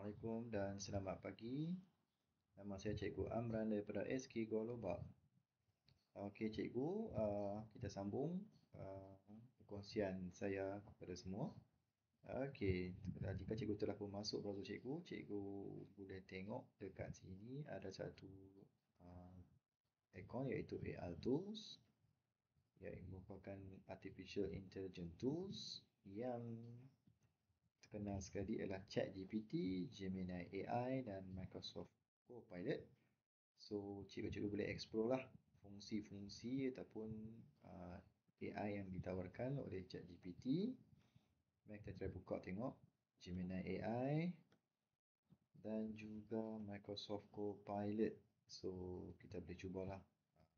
Assalamualaikum dan selamat pagi. Nama saya Cikgu Amran daripada SK Global. Okey Cikgu, kita sambung perkongsian saya kepada semua. Okey, jika Cikgu telah pun masuk browser Cikgu, Cikgu boleh tengok dekat sini ada satu ikon iaitu AI Tools, iaitu merupakan Artificial Intelligence Tools yang terkenal sekali ialah ChatGPT, Gemini AI dan Microsoft Copilot. So, cikgu-cikgu boleh explore lah fungsi-fungsi ataupun AI yang ditawarkan oleh ChatGPT. Mari kita try buka tengok Gemini AI dan juga Microsoft Copilot. So, kita boleh cubalah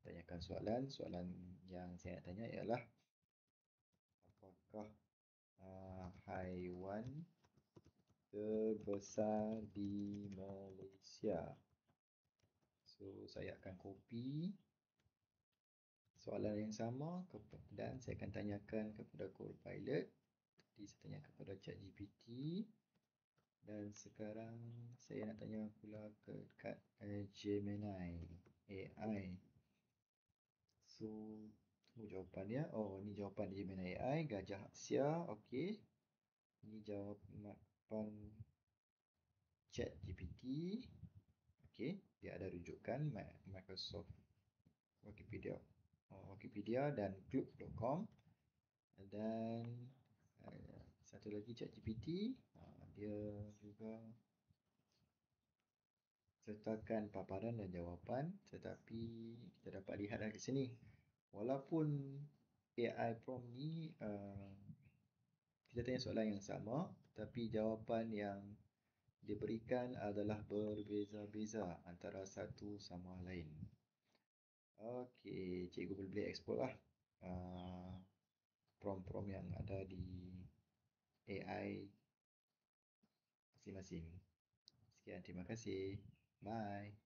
tanyakan soalan. Soalan yang saya nak tanya ialah apakah haiwan terbesar di Malaysia? So, saya akan copy soalan yang sama dan saya akan tanyakan kepada Copilot. Tadi saya tanya kepada ChatGPT dan sekarang saya nak tanya pula dekat Gemini AI. So, tunggu jawapan dia. Oh, ni jawapan Gemini AI, Gajah Asia. Okey. Ini jawapan ChatGPT. Okey, dia ada rujukan Microsoft Wikipedia dan Klook.com. Dan satu lagi ChatGPT, dia juga sertakan paparan dan jawapan, tetapi kita dapat lihat dari sini walaupun AI prompt ni kita tanya soalan yang sama, tapi jawapan yang diberikan adalah berbeza-beza antara satu sama lain. Okey, cikgu boleh explore lah prompt-prompt yang ada di AI masing-masing. Sekian, terima kasih. Bye.